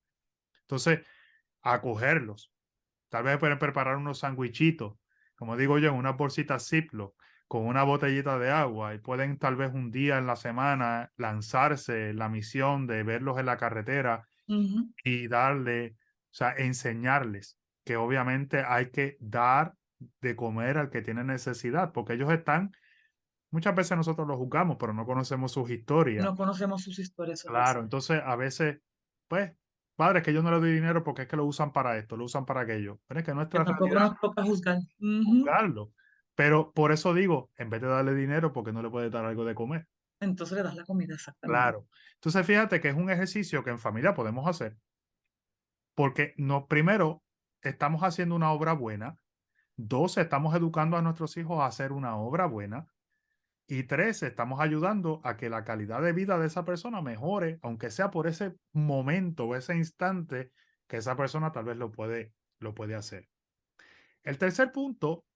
Entonces, acogerlos. Tal vez pueden preparar unos sandwichitos, como digo yo, en una bolsita Ziploc, con una botellita de agua, y pueden tal vez un día en la semana lanzarse la misión de verlos en la carretera Ujú. y darle, o sea, enseñarles que obviamente hay que dar de comer al que tiene necesidad, porque ellos están Muchas veces nosotros los juzgamos, pero no conocemos sus historias. No conocemos sus historias. Eso es Claro, así. entonces a veces, pues, padres que yo no le doy dinero porque es que lo usan para esto, lo usan para aquello. Pero es que Que nuestra tampoco realidad nos toca juzgar. es Ujú. juzgarlo. Pero por eso digo, en vez de darle dinero, porque no le puede dar algo de comer. Entonces le das la comida exactamente. Claro. Entonces fíjate que es un ejercicio que en familia podemos hacer, porque no, primero, estamos haciendo una obra buena. Dos, estamos educando a nuestros hijos a hacer una obra buena. Y tres, estamos ayudando a que la calidad de vida de esa persona mejore, aunque sea por ese momento o ese instante que esa persona tal vez lo puede hacer. El tercer punto,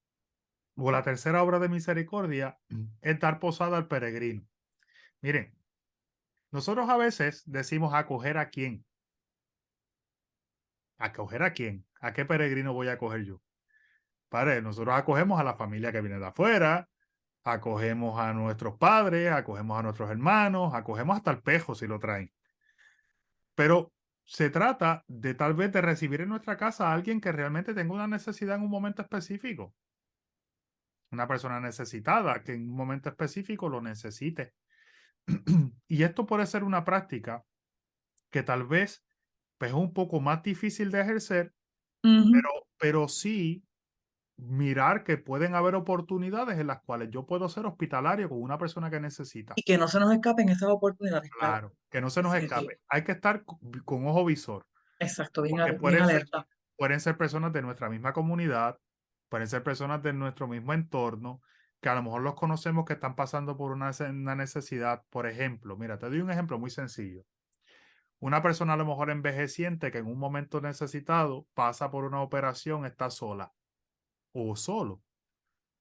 o la tercera obra de misericordia, es dar posada al peregrino. Miren, nosotros a veces decimos acoger a quién. ¿Acoger a quién? ¿A qué peregrino voy a acoger yo? Padre, nosotros acogemos a la familia que viene de afuera, acogemos a nuestros padres, acogemos a nuestros hermanos, acogemos hasta el pejo si lo traen. Pero se trata de tal vez de recibir en nuestra casa a alguien que realmente tenga una necesidad en un momento específico. Una persona necesitada que en un momento específico lo necesite. Y esto puede ser una práctica que tal vez pues, es un poco más difícil de ejercer, Ujú. pero sí mirar que pueden haber oportunidades en las cuales yo puedo ser hospitalario con una persona que necesita. Y que no se nos escapen esas oportunidades, claro. Claro, que no se nos Definitivo. escape. Hay que estar con ojo visor, Exacto, bien, porque bien alerta. pueden ser personas de nuestra misma comunidad, pueden ser personas de nuestro mismo entorno, que a lo mejor los conocemos que están pasando por una necesidad. Por ejemplo, mira, te doy un ejemplo muy sencillo. Una persona a lo mejor envejeciente que en un momento necesitado pasa por una operación, está sola o solo.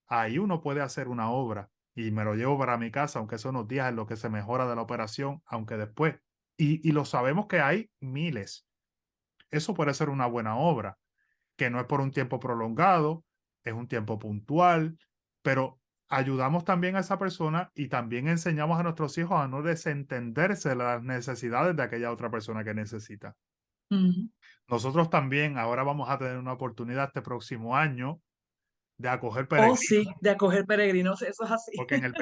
Ahí uno puede hacer una obra y me lo llevo para mi casa, aunque son unos días en lo que se mejora de la operación, aunque después. Y lo sabemos que hay miles. Eso puede ser una buena obra, que no es por un tiempo prolongado, es un tiempo puntual, pero ayudamos también a esa persona y también enseñamos a nuestros hijos a no desentenderse de las necesidades de aquella otra persona que necesita. Ujú. Nosotros también ahora vamos a tener una oportunidad este próximo año de acoger Oh, peregrinos, sí, de acoger peregrinos, eso es así. porque en el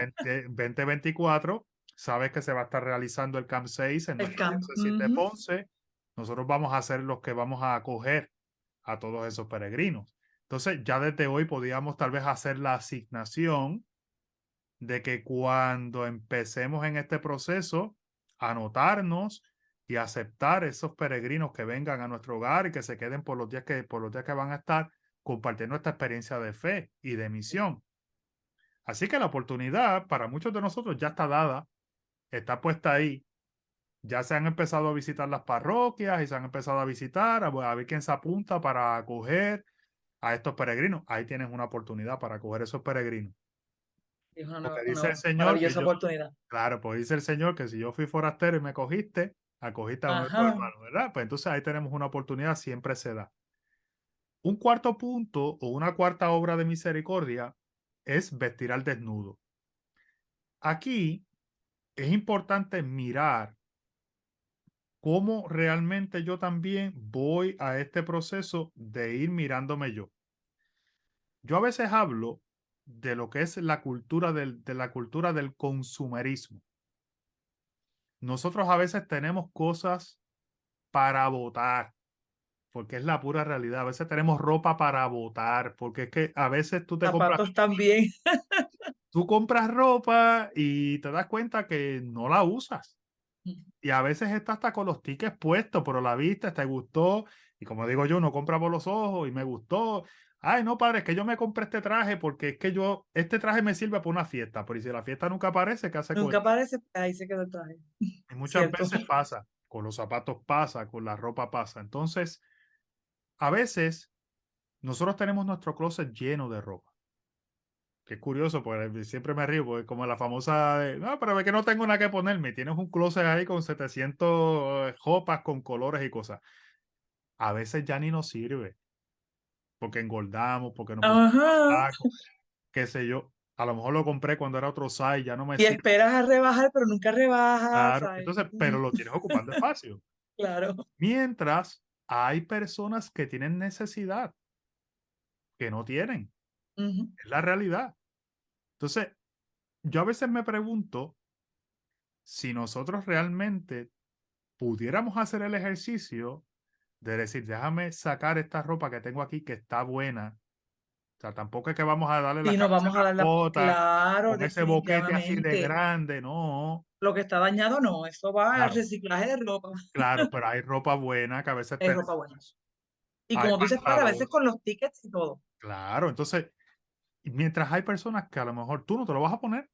2024 sabes que se va a estar realizando el Camp 6 en El nuestra camp. diócesis de Ujú. Ponce. Nosotros vamos a ser los que vamos a acoger a todos esos peregrinos. Entonces, ya desde hoy podríamos tal vez hacer la asignación de que cuando empecemos en este proceso, anotarnos y aceptar esos peregrinos que vengan a nuestro hogar y que se queden por los días que van a estar compartiendo esta experiencia de fe y de misión. Así que la oportunidad para muchos de nosotros ya está dada, está puesta ahí. Ya se han empezado a visitar las parroquias y se han empezado a visitar, a ver quién se apunta para acoger a estos peregrinos. Ahí tienes una oportunidad para acoger esos peregrinos. Es Porque dice una el Señor que maravillosa yo, oportunidad. claro, pues dice el Señor que si yo fui forastero y me cogiste, acogiste a nuestro Ajá. hermano, ¿verdad? Pues entonces ahí tenemos una oportunidad, siempre se da. Un cuarto punto o una cuarta obra de misericordia es vestir al desnudo. Aquí es importante mirar cómo realmente yo también voy a este proceso de ir mirándome yo. Yo a veces hablo de lo que es la cultura de la cultura del consumerismo. Nosotros a veces tenemos cosas para botar, porque es la pura realidad. A veces tenemos ropa para botar, porque es que a veces Zapatos también. tú compras ropa y te das cuenta que no la usas. Y a veces está hasta con los tickets puestos, pero la viste, te gustó. Y como digo yo, uno compra por los ojos y me gustó. Ay, no, padre, es que yo me compré este traje porque es que este traje me sirve para una fiesta. Pero ¿y si la fiesta nunca aparece, qué hace con Nunca él? aparece, ahí se quedó el traje. Y muchas Cierto. veces pasa, con los zapatos pasa, con la ropa pasa. Entonces, a veces nosotros tenemos nuestro closet lleno de ropa. Que es curioso, pues siempre me río, porque como la famosa de, no, pero es que no tengo nada que ponerme. Tienes un closet ahí con 700 ropas con colores y cosas. A veces ya ni nos sirve, porque engordamos, porque nos pusimos más Ajá. flacos, qué sé yo. A lo mejor lo compré cuando era otro size, ya no me Y sirve. esperas a rebajar, pero nunca rebajas. Claro, Ay. entonces, pero lo tienes ocupando espacio. Claro. Mientras hay personas que tienen necesidad, que no tienen. Ujú. Es la realidad. Entonces, yo a veces me pregunto si nosotros realmente pudiéramos hacer el ejercicio de decir, déjame sacar esta ropa que tengo aquí que está buena. O sea, tampoco es que vamos a darle la Sí, nos camisa vamos a dar la... bota Claro, con ese boquete así de definitivamente. grande, no. Lo que está dañado no, eso va al Claro, reciclaje de ropa. claro, pero hay ropa buena que a veces Es ropa buena. tenemos. Y Hay como tú dices, para a veces pantalones. con los tickets y todo. Claro, entonces, mientras hay personas que a lo mejor tú no te lo vas a poner.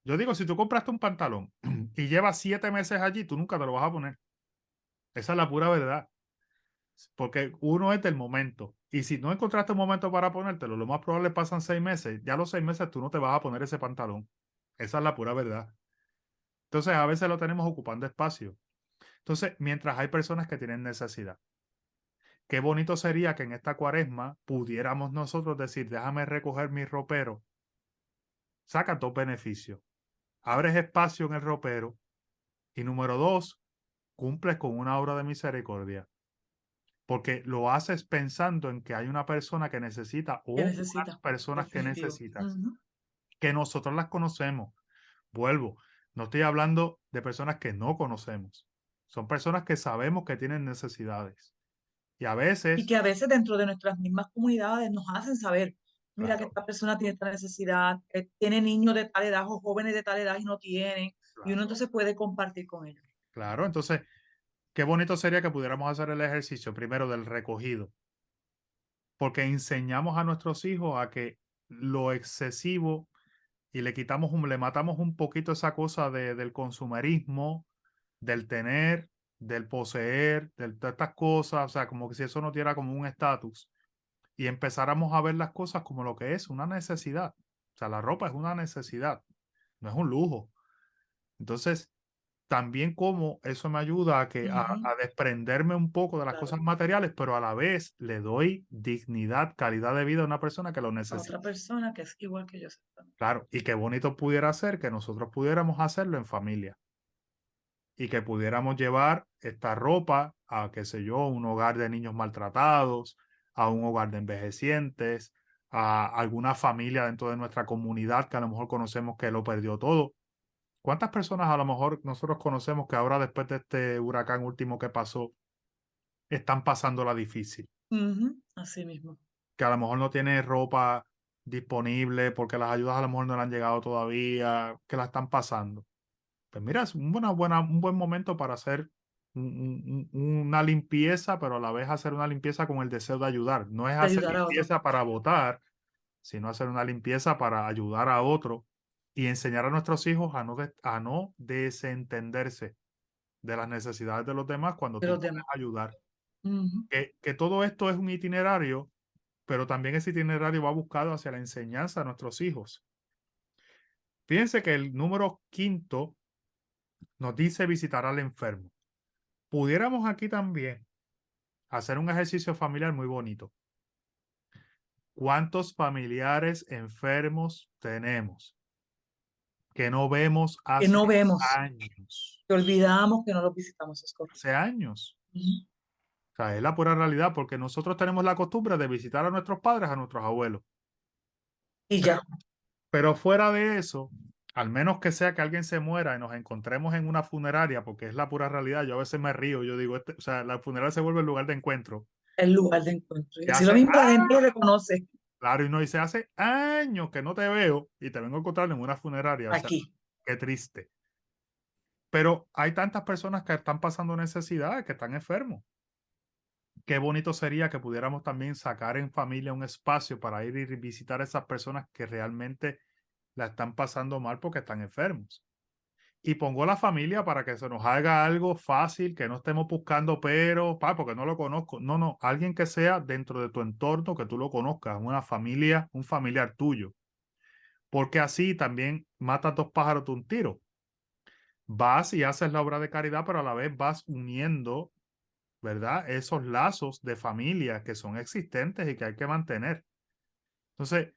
Yo digo, si tú compraste un pantalón y llevas 7 meses allí, tú nunca te lo vas a poner. Esa es la pura verdad. Porque uno es del momento. Y si no encontraste un momento para ponértelo, lo más probable pasan 6 meses. Ya a los 6 meses tú no te vas a poner ese pantalón. Esa es la pura verdad. Entonces, a veces lo tenemos ocupando espacio. Entonces, mientras hay personas que tienen necesidad, qué bonito sería que en esta cuaresma pudiéramos nosotros decir, déjame recoger mi ropero. Saca 2 beneficios. Abres espacio en el ropero. Y número 2, cumples con una obra de misericordia. Porque lo haces pensando en que hay una persona que necesita Que o unas necesita, personas que definitivo. necesitan, que nosotros las conocemos. Vuelvo, no estoy hablando de personas que no conocemos. Son personas que sabemos que tienen necesidades. Y a Y veces, que a veces dentro de nuestras mismas comunidades nos hacen saber, mira que claro, esta persona tiene esta necesidad, que tiene niños de tal edad o jóvenes de tal edad y no tienen, y claro, uno entonces puede compartir con ellos. claro. Entonces, qué bonito sería que pudiéramos hacer el ejercicio primero del recogido, porque enseñamos a nuestros hijos a que lo excesivo y le matamos un poquito esa cosa del consumerismo, del tener, del poseer, de todas estas cosas, o sea, como que si eso no tuviera como un estatus y empezáramos a ver las cosas como lo que es, una necesidad. O sea, la ropa es una necesidad, no es un lujo. Entonces, también como eso me ayuda a desprenderme un poco de las Claro, cosas materiales, pero a la vez le doy dignidad, calidad de vida a una persona que lo a otra necesita. persona que es igual que yo. Exactamente. Claro, y qué bonito pudiera ser que nosotros pudiéramos hacerlo en familia y que pudiéramos llevar esta ropa a, qué sé yo, un hogar de niños maltratados, a un hogar de envejecientes, a alguna familia dentro de nuestra comunidad que a lo mejor conocemos que lo perdió todo. ¿Cuántas personas a lo mejor nosotros conocemos que ahora después de este huracán último que pasó, están pasándola difícil? Así mismo. Que a lo mejor no tiene ropa disponible porque las ayudas a lo mejor no le han llegado todavía, que la están pasando. Pues mira, es un buen momento para hacer una limpieza, pero a la vez hacer una limpieza con el deseo de ayudar. No es De hacer ayudar a otros. limpieza para votar, sino hacer una limpieza para ayudar a otro y enseñar a nuestros hijos a no desentenderse de las necesidades de los demás cuando De tú los puedes demás. ayudar. Ujú. Que todo esto es un itinerario, pero también ese itinerario va buscado hacia la enseñanza a nuestros hijos. Fíjense que el número 5 nos dice visitar al enfermo. Pudiéramos aquí también hacer un ejercicio familiar muy bonito. ¿Cuántos familiares enfermos tenemos que no vemos Que hace no vemos, años? que olvidamos, que no los visitamos, es correcto. Hace años. Ujú. O sea, es la pura realidad porque nosotros tenemos la costumbre de visitar a nuestros padres, a nuestros abuelos. Y ya, Pero fuera de eso, al menos que sea que alguien se muera y nos encontremos en una funeraria, porque es la pura realidad, yo a veces me río, yo digo, o sea, la funeraria se vuelve el lugar de encuentro. el lugar de encuentro. Y Y así lo hace, mismo la gente lo reconoce claro, y no dice, hace años que no te veo y te vengo a encontrar en una funeraria, o sea, aquí. qué triste. Pero hay tantas personas que están pasando necesidades, que están enfermos. Qué bonito sería que pudiéramos también sacar en familia un espacio para ir y visitar a esas personas que realmente la están pasando mal porque están enfermos. Y pongo la familia para que se nos haga algo fácil, que no estemos buscando porque no lo conozco. No, no, alguien que sea dentro de tu entorno, que tú lo conozcas, una familia, un familiar tuyo. Porque así también matas 2 pájaros de un tiro. Vas y haces la obra de caridad, pero a la vez vas uniendo, ¿verdad? Esos lazos de familia que son existentes y que hay que mantener. Entonces,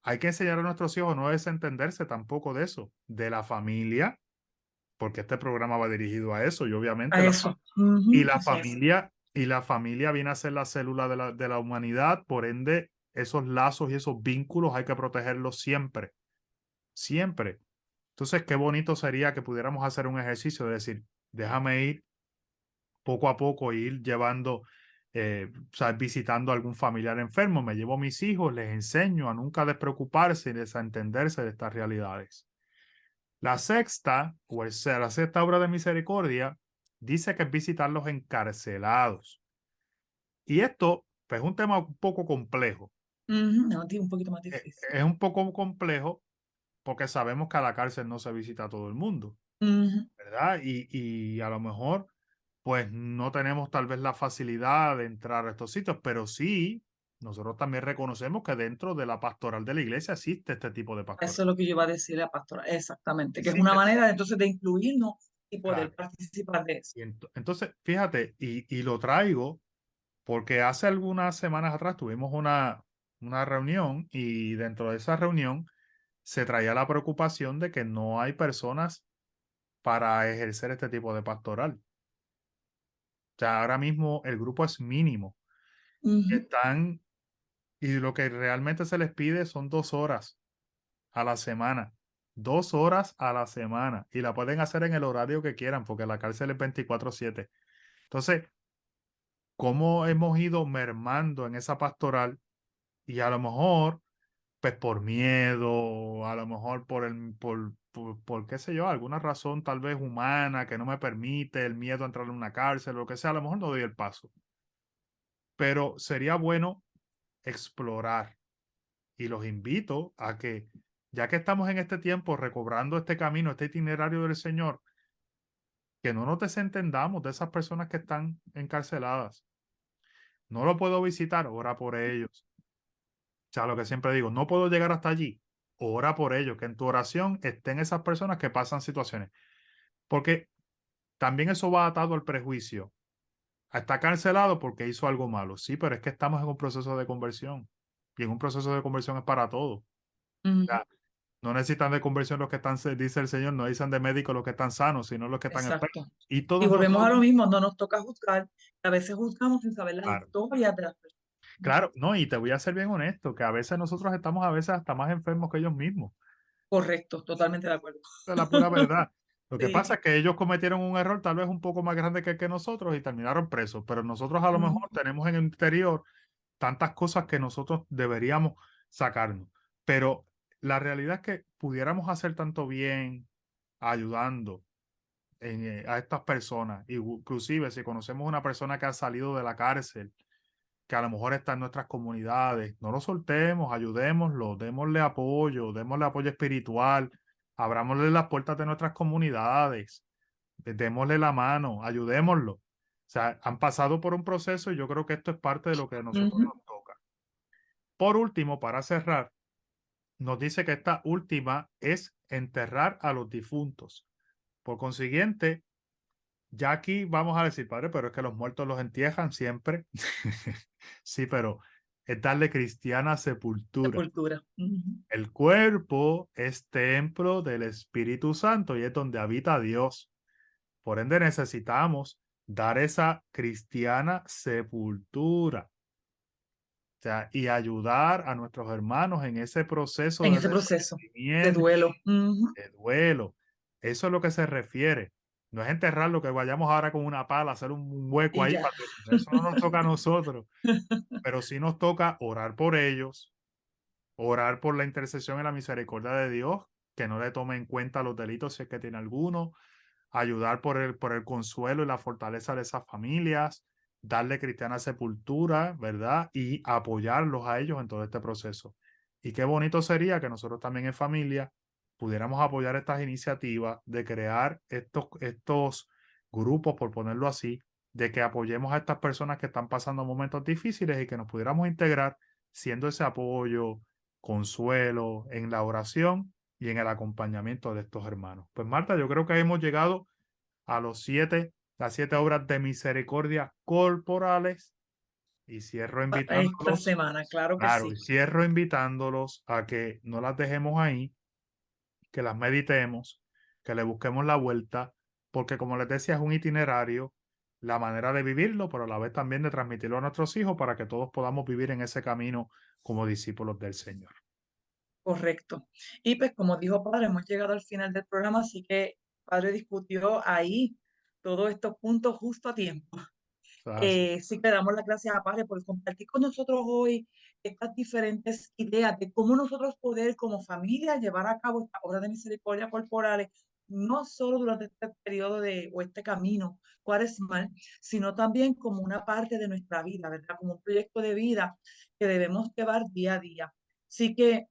hay que enseñar a nuestros hijos a no desentenderse tampoco de eso, de la familia, porque este programa va dirigido a eso y obviamente A eso. Así es. y la familia viene a ser la célula de la humanidad, por ende esos lazos y esos vínculos hay que protegerlos siempre. siempre. Entonces, qué bonito sería que pudiéramos hacer un ejercicio de decir, déjame ir poco a poco, ir llevando, o sea, visitando a algún familiar enfermo, me llevo a mis hijos, les enseño a nunca despreocuparse y desentenderse de estas realidades. La sexta, o sea, la sexta obra de misericordia, dice que es visitar los encarcelados. Y esto, pues, es un tema un poco complejo. No, un poquito más difícil. Es un poco complejo porque sabemos que a la cárcel no se visita a todo el mundo, ¿verdad? Y a lo mejor, pues, no tenemos tal vez la facilidad de entrar a estos sitios, pero sí, nosotros también reconocemos que dentro de la pastoral de la iglesia existe este tipo de pastoral. Eso es lo que yo iba a decir a la pastora, exactamente, que es Sí, una manera entonces de incluirnos y poder claro. participar de eso. Y entonces, fíjate, y lo traigo porque hace algunas semanas atrás tuvimos una reunión y dentro de esa reunión se traía la preocupación de que no hay personas para ejercer este tipo de pastoral. O sea, ahora mismo el grupo es mínimo. Están, y lo que realmente se les pide son 2 horas a la semana. 2 horas a la semana. Y la pueden hacer en el horario que quieran, porque la cárcel es 24/7. Entonces, ¿cómo hemos ido mermando en esa pastoral? Y a lo mejor, pues por miedo, a lo mejor por qué sé yo, alguna razón tal vez humana que no me permite, el miedo a entrar en una cárcel, lo que sea, a lo mejor no doy el paso. Pero sería bueno explorar y los invito a que, ya que estamos en este tiempo recobrando este camino, este itinerario del Señor, que no nos desentendamos de esas personas que están encarceladas. No lo puedo visitar, ora por ellos. O sea, lo que siempre digo, no puedo llegar hasta allí, ora por ellos, que en tu oración estén esas personas que pasan situaciones. Porque también eso va atado al prejuicio. Está cancelado porque hizo algo malo. Sí, pero es que estamos en un proceso de conversión. Y en un proceso de conversión es para todo. O sea, no necesitan de conversión los que están, dice el Señor, no dicen de médicos los que están sanos, sino los que están enfermos. Exacto. Y Y todos volvemos a lo nosotros, mismo, no nos toca juzgar, a veces juzgamos sin saber las claro, historias de las personas. claro, no, y te voy a ser bien honesto, que a veces nosotros estamos a veces hasta más enfermos que ellos mismos. Correcto, totalmente de acuerdo. Esa es la pura verdad. Lo que Sí. pasa es que ellos cometieron un error tal vez un poco más grande que nosotros y terminaron presos, pero nosotros a lo mejor tenemos en el interior tantas cosas que nosotros deberíamos sacarnos. Pero la realidad es que pudiéramos hacer tanto bien ayudando a estas personas, inclusive si conocemos una persona que ha salido de la cárcel, que a lo mejor está en nuestras comunidades, no lo soltemos, ayudémoslo, démosle apoyo espiritual, abrámosle las puertas de nuestras comunidades, démosle la mano, ayudémoslo. O sea, han pasado por un proceso y yo creo que esto es parte de lo que a nosotros nos toca. Por último, para cerrar, nos dice que esta última es enterrar a los difuntos. Por consiguiente, ya aquí vamos a decir, padre, pero es que los muertos los entierran siempre. Sí, pero es darle cristiana sepultura. Sepultura. El cuerpo es templo del Espíritu Santo y es donde habita Dios. Por ende, necesitamos dar esa cristiana sepultura. O sea, y ayudar a nuestros hermanos en ese proceso En de ese proceso de desprendimiento, duelo. de duelo. Eso es lo que se refiere. No es enterrarlo, que vayamos ahora con una pala, hacer un hueco Y ahí. ya. Eso no nos toca a nosotros. Pero sí nos toca orar por ellos, orar por la intercesión y la misericordia de Dios, que no le tome en cuenta los delitos si es que tiene alguno, ayudar por el consuelo y la fortaleza de esas familias, darle cristiana sepultura, ¿verdad? Y apoyarlos a ellos en todo este proceso. Y qué bonito sería que nosotros también en familia pudiéramos apoyar estas iniciativas de crear estos grupos, por ponerlo así, de que apoyemos a estas personas que están pasando momentos difíciles y que nos pudiéramos integrar siendo ese apoyo, consuelo en la oración y en el acompañamiento de estos hermanos. Pues Marta, yo creo que hemos llegado a las 7 obras de misericordia corporales y cierro Esta invitándolos, semana, claro que claro, sí. y cierro invitándolos a que no las dejemos ahí, que las meditemos, que le busquemos la vuelta, porque como les decía, es un itinerario, la manera de vivirlo, pero a la vez también de transmitirlo a nuestros hijos para que todos podamos vivir en ese camino como discípulos del Señor. Correcto. Y pues como dijo Padre, hemos llegado al final del programa, así que Padre discutió ahí todos estos puntos justo a tiempo. Sí que damos las gracias a Padre por compartir con nosotros hoy estas diferentes ideas de cómo nosotros poder como familia llevar a cabo esta obra de misericordia corporales, no solo durante este periodo o este camino cuaresmal, sino también como una parte de nuestra vida, ¿verdad? Como un proyecto de vida que debemos llevar día a día. Así que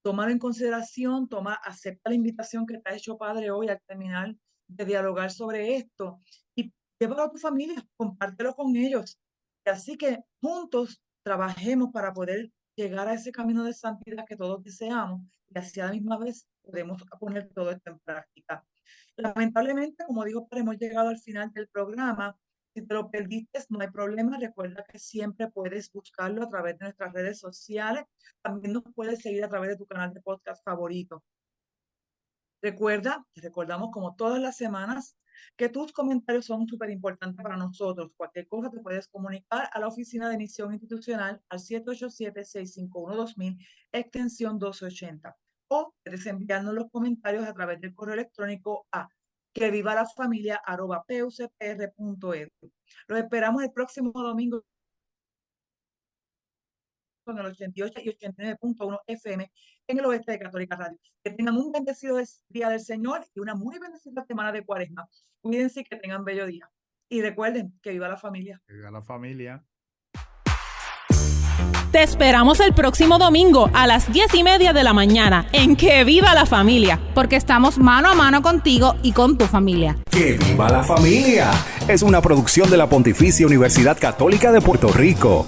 tómalo en consideración, acepta la invitación que te ha hecho Padre hoy al terminar de dialogar sobre esto y llévalo a tu familia, compártelo con ellos. Y así que juntos trabajemos para poder llegar a ese camino de santidad que todos deseamos y así a la misma vez podemos poner todo esto en práctica. Lamentablemente, como digo, hemos llegado al final del programa. Si te lo perdiste, no hay problema. Recuerda que siempre puedes buscarlo a través de nuestras redes sociales. También nos puedes seguir a través de tu canal de podcast favorito. Te recordamos como todas las semanas que tus comentarios son súper importantes para nosotros. Cualquier cosa te puedes comunicar a la Oficina de Misión Institucional al 787-651-2000, extensión 1280. O puedes enviarnos los comentarios a través del correo electrónico a quevivalafamilia@pucpr.edu. Los esperamos el próximo domingo en el 88 y 89.1 FM en el oeste de Católica Radio. Que tengan un bendecido día del Señor y una muy bendecida semana de Cuaresma. Cuídense y que tengan bello día. Y recuerden, que viva la familia. Que viva la familia. Te esperamos el próximo domingo a las 10:30 de la mañana en Que Viva la Familia, porque estamos mano a mano contigo y con tu familia. ¡Que viva la familia! Es una producción de la Pontificia Universidad Católica de Puerto Rico.